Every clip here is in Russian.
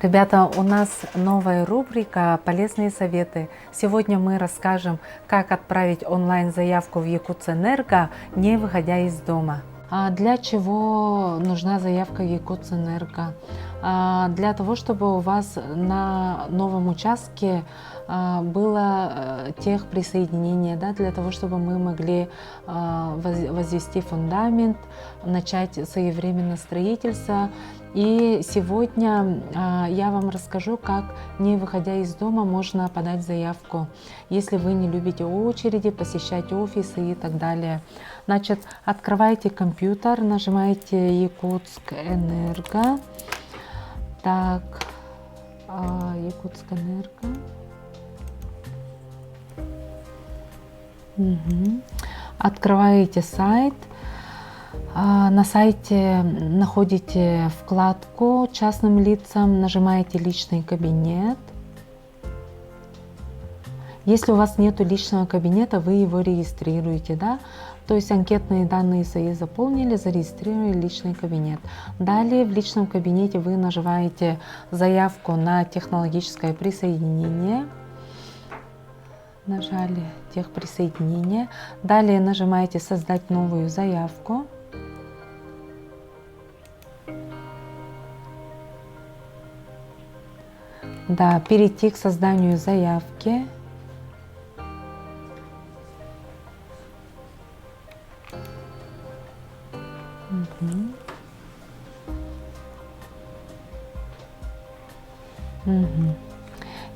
Ребята, у нас новая рубрика «Полезные советы». Сегодня мы расскажем, как отправить онлайн-заявку в Якутсэнерго, не выходя из дома. Для чего нужна заявка в Якутсэнерго? Для того, чтобы у вас на новом участке было техприсоединение, для того, чтобы мы могли возвести фундамент, начать своевременно строительство. И сегодня я вам расскажу, как, не выходя из дома, можно подать заявку, если вы не любите очереди, посещать офисы и так далее. Значит, открываете компьютер, нажимаете Якутсэнерго. Так, Якутсэнерго. Открываете сайт. На сайте находите вкладку «Частным лицам», нажимаете «Личный кабинет». Если у вас нет личного кабинета, вы его регистрируете, То есть анкетные данные свои заполнили, зарегистрировали личный кабинет. Далее в личном кабинете вы нажимаете заявку на технологическое присоединение. Нажали техприсоединение. Далее нажимаете «Создать новую заявку». Перейти к созданию заявки.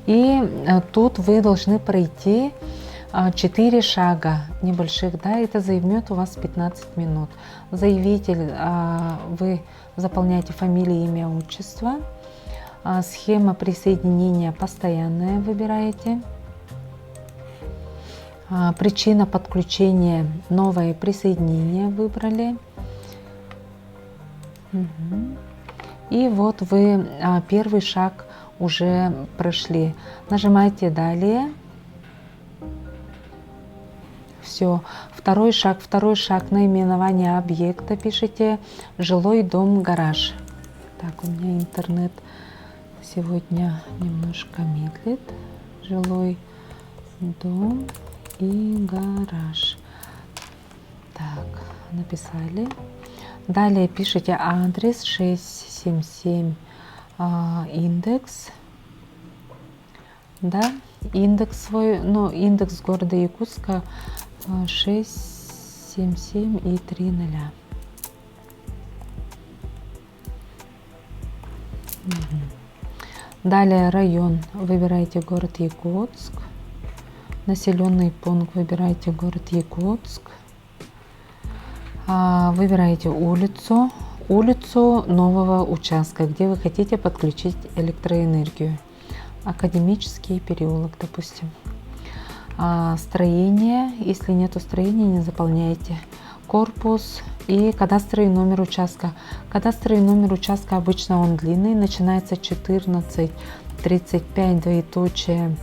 И тут вы должны пройти 4 шага небольших, это займет у вас 15 минут. Заявитель, вы заполняете фамилию, имя, отчество. Схема присоединения постоянная выбираете. Причина подключения, новое присоединение выбрали. И вот вы первый шаг уже прошли. Нажимаете «Далее». Все. Второй шаг, наименование объекта пишите «Жилой дом, гараж». Так, у меня интернет сегодня немножко медлит. Жилой дом и гараж. Так, написали. Далее пишите адрес 677 индекс. Индекс свой, индекс города Якутска 677 и 30. Далее район, выбираете город Якутск. Населенный пункт, выбираете город Якутск. Выбираете улицу нового участка, где вы хотите подключить электроэнергию. Академический переулок, допустим. Строение, если нету строения, не заполняйте. Корпус и кадастровый номер участка. Кадастровый номер участка обычно он длинный, начинается 14 35 двоеточие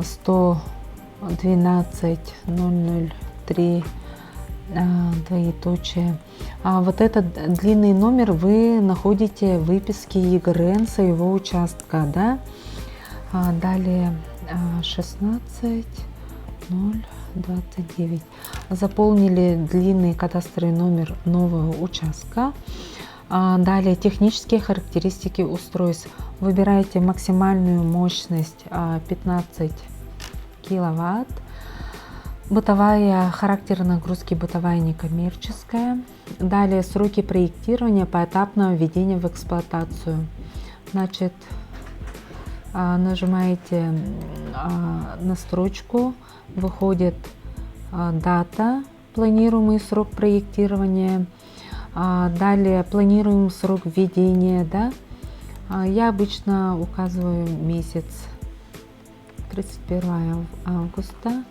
112 003 двоеточие. Вот этот длинный номер вы находите в выписке ЕГРН своего участка, Далее 16 029. Заполнили длинный кадастровый номер нового участка. Далее технические характеристики устройств. Выбираете максимальную мощность 15 киловатт. Бытовая, характер нагрузки бытовая, некоммерческая. Далее сроки проектирования поэтапного введения в эксплуатацию. Значит, нажимаете на строчку, выходит дата, планируемый срок проектирования. Далее планируемый срок введения, Я обычно указываю месяц, 31 августа.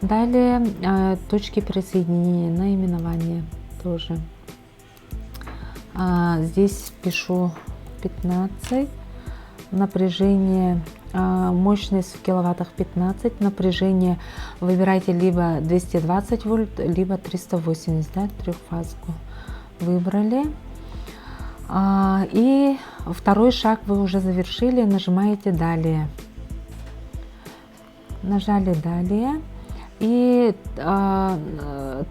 Далее точки присоединения, наименование тоже. Здесь пишу 15, напряжение, мощность в киловаттах 15, напряжение выбирайте либо 220 вольт, либо 380, трехфазку выбрали. И второй шаг вы уже завершили, нажимаете «Далее». Нажали «Далее». И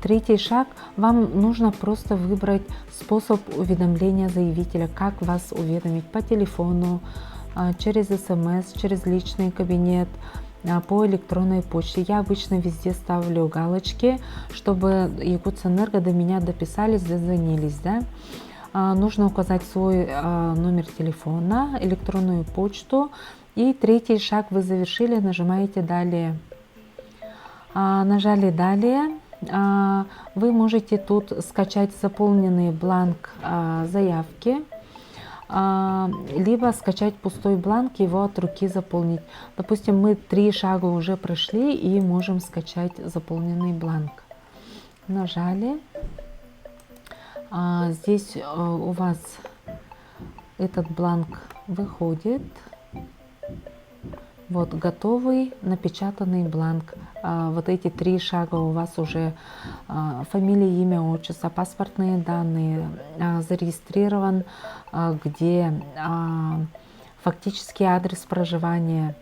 третий шаг, вам нужно просто выбрать способ уведомления заявителя, как вас уведомить: по телефону, через СМС, через личный кабинет, по электронной почте. Я обычно везде ставлю галочки, чтобы Якутсэнерго до меня дописались, дозвонились, да? Нужно указать свой номер телефона, электронную почту. И третий шаг вы завершили, нажимаете «Далее». Нажали «Далее». Вы можете тут скачать заполненный бланк заявки, либо скачать пустой бланк, его от руки заполнить. Допустим, мы 3 шага уже прошли и можем скачать заполненный бланк. Нажали. Здесь у вас этот бланк выходит. Вот готовый напечатанный бланк. Вот эти 3 шага у вас уже: фамилия, имя, отчество, паспортные данные, зарегистрирован, где фактически адрес проживания.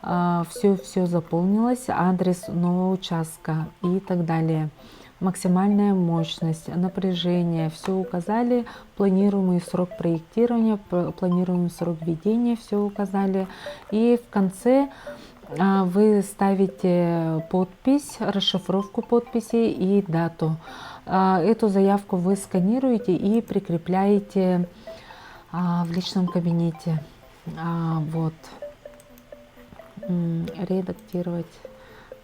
Все заполнилось, адрес нового участка и так далее. Максимальная мощность, напряжение, все указали, планируемый срок проектирования, планируемый срок введения, все указали. И в конце вы ставите подпись, расшифровку подписи и дату. Эту заявку вы сканируете и прикрепляете в личном кабинете. Вот. Редактировать.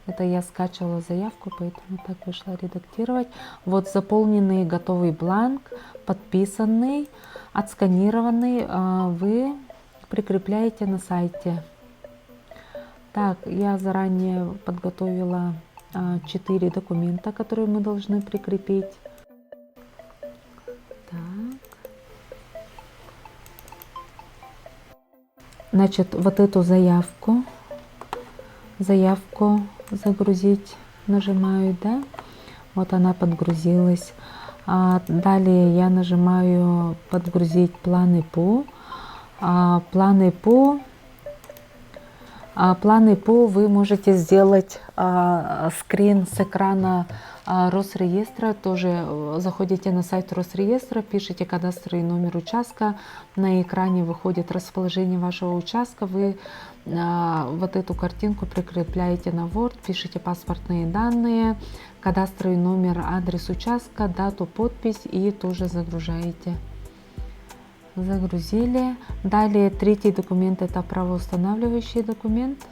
Это я скачала заявку, поэтому так вышло редактировать. Вот заполненный готовый бланк, подписанный, отсканированный, вы прикрепляете на сайте. Так, я заранее подготовила 4 документа, которые мы должны прикрепить. Так. Значит, вот эту заявку загрузить нажимаю, да, вот она подгрузилась. Далее я нажимаю подгрузить планы ПУ. Планы ПУ вы можете сделать скрин с экрана Росреестра. Тоже заходите на сайт Росреестра, пишите кадастровый номер участка, на экране выходит расположение вашего участка, вы вот эту картинку прикрепляете на Word, пишите паспортные данные, кадастровый номер, адрес участка, дату, подпись и тоже загружаете. Загрузили. Далее третий документ — это правоустанавливающий документ.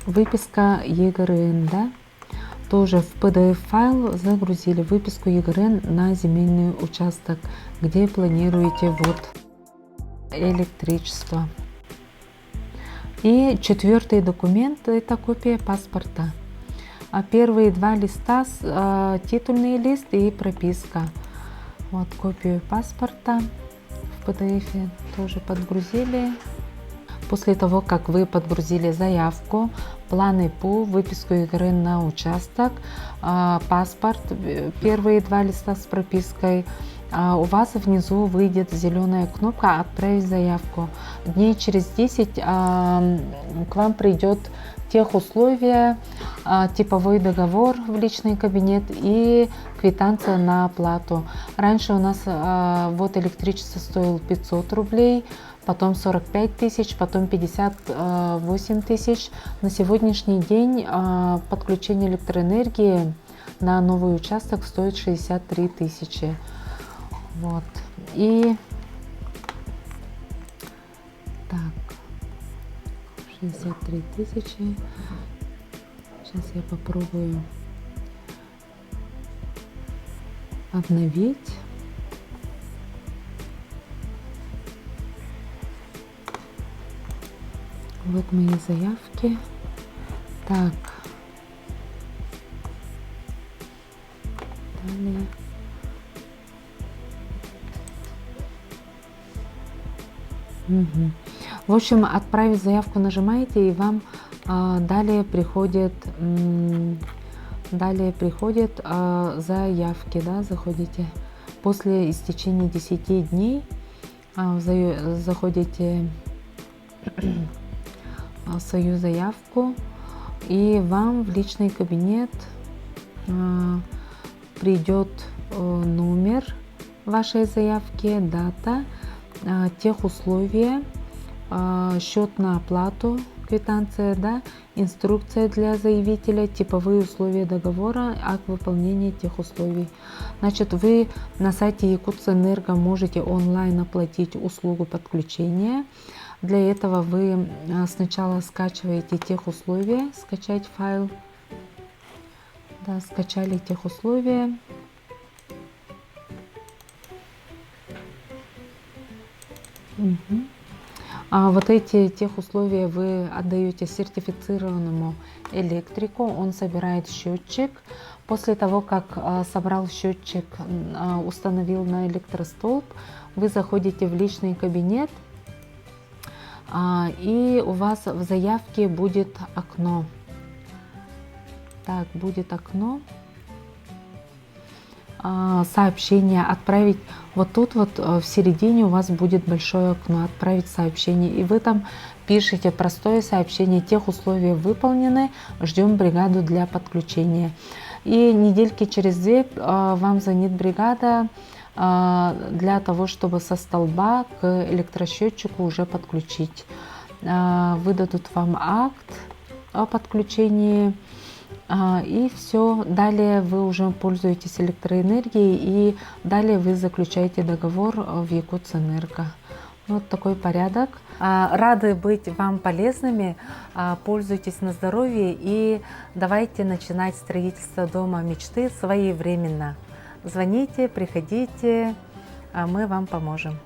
Выписка ЕГРН, да? Тоже в PDF файл загрузили выписку ЕГРН на земельный участок, где планируете вот электричество. И четвертый документ — это копия паспорта. Первые 2 листа титульный лист и прописка. Вот копию паспорта в PDF тоже подгрузили. После того, как вы подгрузили заявку, планы ПУ, выписку ЕГРН на участок, паспорт, первые 2 листа с пропиской, у вас внизу выйдет зеленая кнопка «Отправить заявку». Дней через 10 к вам придет техусловия, типовой договор в личный кабинет и квитанция на оплату. Раньше у нас вот электричество стоило 500 рублей, потом 45 тысяч, потом 58 тысяч. На сегодняшний день подключение электроэнергии на новый участок стоит 63 тысячи. Вот. И так, 63 тысячи. Сейчас я попробую обновить. Вот мои заявки. Так. Далее. Угу. В общем, отправить заявку нажимаете, и вам далее приходят заявки, да, заходите. После истечения 10 дней заходите в свою заявку, и вам в личный кабинет придет номер вашей заявки, дата, тех условия, счет на оплату, квитанция, да, инструкция для заявителя, типовые условия договора, акт выполнения тех условий. Значит, вы на сайте Якутсэнерго можете онлайн оплатить услугу подключения. Для этого вы сначала скачиваете тех условия, скачать файл. Да, скачали тех условия. А вот эти тех условия вы отдаете сертифицированному электрику, он собирает счетчик. После того, как собрал счетчик, установил на электростолб, вы заходите в личный кабинет, и у вас в заявке будет окно. Так, будет окно. Сообщение отправить. Вот тут вот в середине у вас будет большое окно «Отправить сообщение». И вы там пишете простое сообщение: тех условий выполнены, ждем бригаду для подключения. И недельки через 2 вам звонит бригада для того, чтобы со столба к электросчетчику уже подключить. Выдадут вам акт о подключении. И все, далее вы уже пользуетесь электроэнергией, и далее вы заключаете договор в Якутсэнерго. Вот такой порядок. Рады быть вам полезными, пользуйтесь на здоровье и давайте начинать строительство дома мечты своевременно. Звоните, приходите, мы вам поможем.